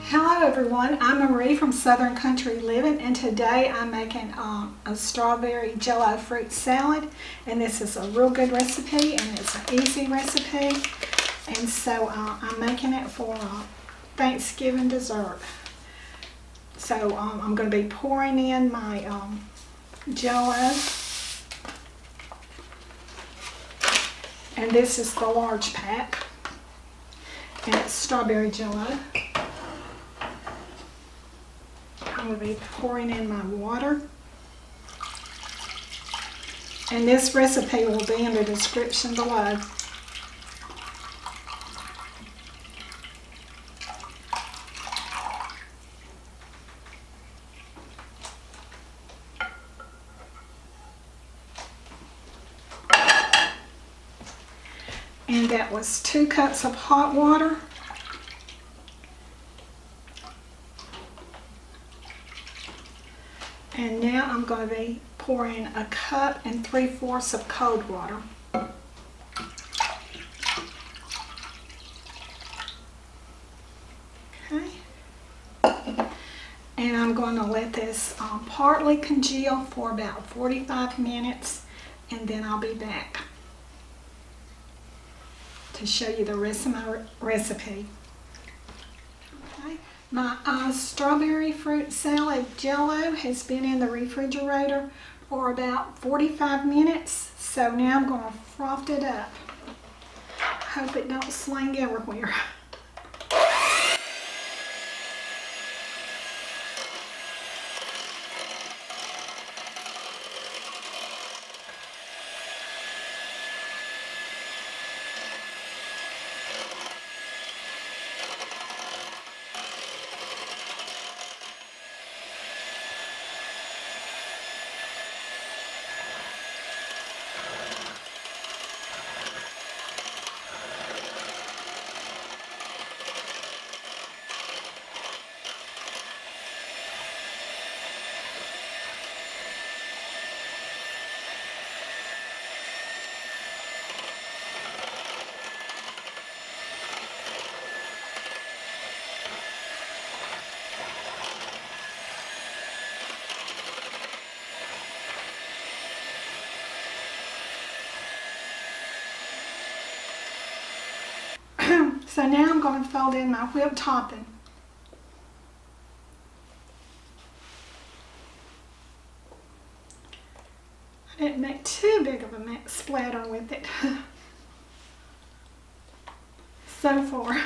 Hello everyone, I'm Marie from Southern Country Living, and today I'm making a strawberry jello fruit salad, and this is a real good recipe and it's an easy recipe, and so I'm making it for Thanksgiving dessert. So I'm going to be pouring in my jello, and this is the large pack, and it's strawberry jello. I'm going to be pouring in my water, and this recipe will be in the description below. And that was 2 cups of hot water. And now I'm going to be pouring 1 cup and 3/4 of cold water. Okay. And I'm going to let this partly congeal for about 45 minutes, and then I'll be back to show you the rest of my recipe. Okay. My strawberry fruit salad jello has been in the refrigerator for about 45 minutes, so now I'm going to froth it up. Hope it don't sling everywhere. So now I'm going to fold in my whipped topping. I didn't make too big of a splatter with it so far.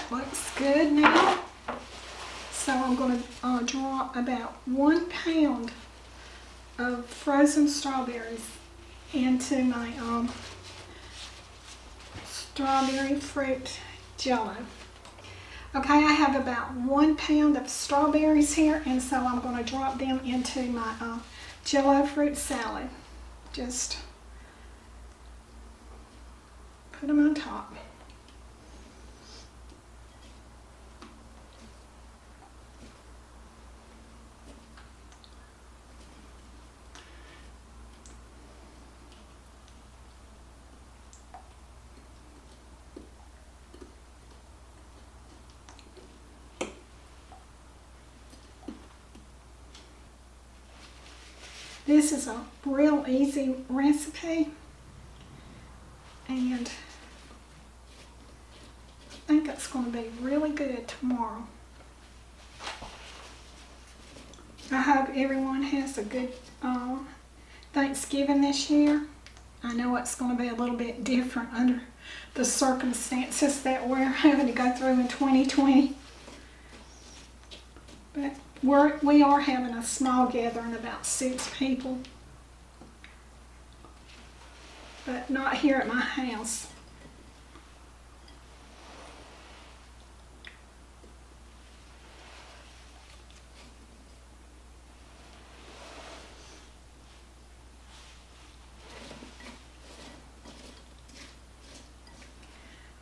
that looks good now. So I'm going to drop about 1 pound of frozen strawberries into my strawberry fruit jello. Okay, I have about 1 pound of strawberries here, and so I'm going to drop them into my jello fruit salad. Just put them on top. This is a real easy recipe, and I think it's going to be really good tomorrow. I hope everyone has a good Thanksgiving this year. I know it's going to be a little bit different under the circumstances that we're having to go through in 2020. But we are having a small gathering, about 6 people. But not here at my house.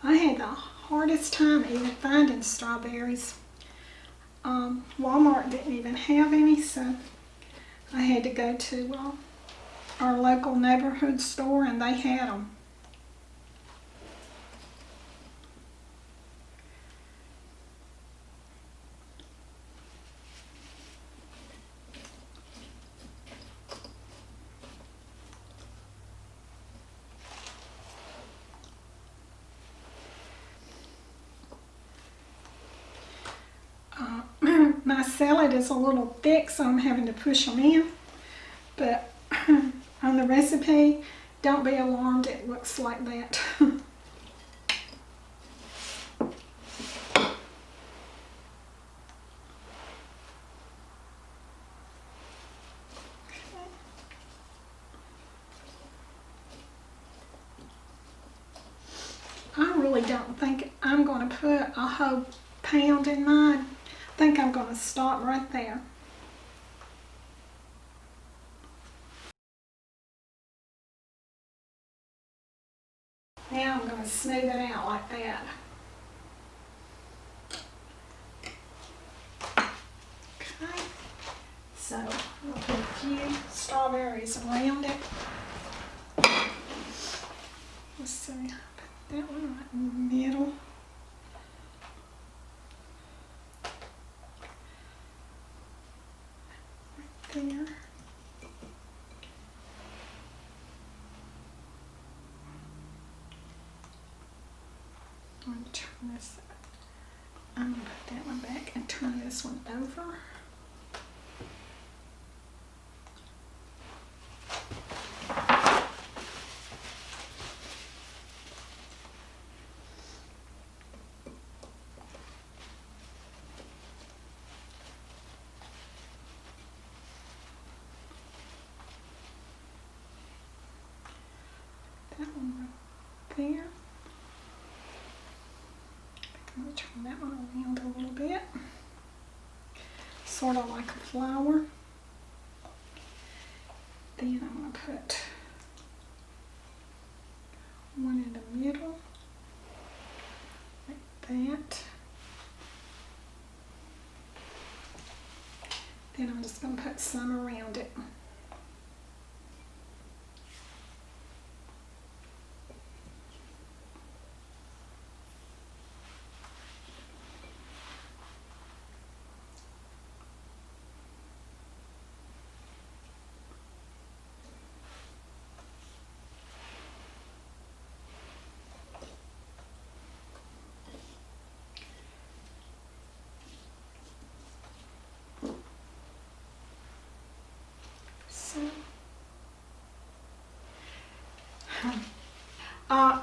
I had the hardest time even finding strawberries. Walmart didn't even have any, so I had to go to our local neighborhood store, and they had them. My salad is a little thick, so I'm having to push them in. But on the recipe, don't be alarmed, it looks like that. I really don't think I'm going to put a whole pound in mine. I think I'm going to stop right there. Now I'm going to smooth it out like that. Okay, so I'll put a few strawberries around it. Let's see, put that one right in the middle. Right there. I'm going to turn this, I'm going to put that one back and turn this one over. That one right there. I'm going to turn that one around a little bit, sort of like a flower. Then I'm going to put one in the middle, like that. Then I'm just going to put some around it.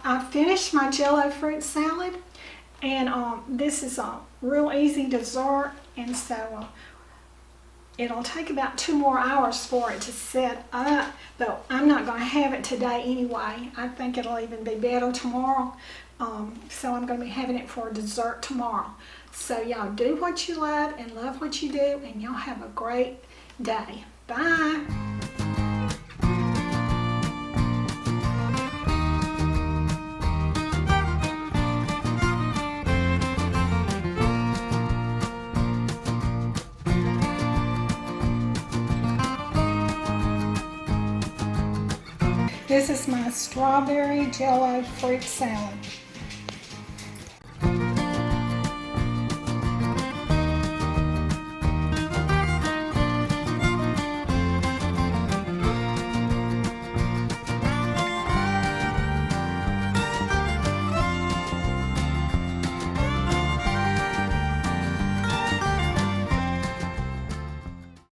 I finished my Jello fruit salad, And this is a real easy dessert, and so it'll take about 2 more hours for it to set up, but I'm not going to have it today anyway. I think it'll even be better tomorrow. So I'm going to be having it for dessert tomorrow. So y'all do what you love and love what you do, and y'all have a great day. Bye. This is my strawberry jello fruit salad.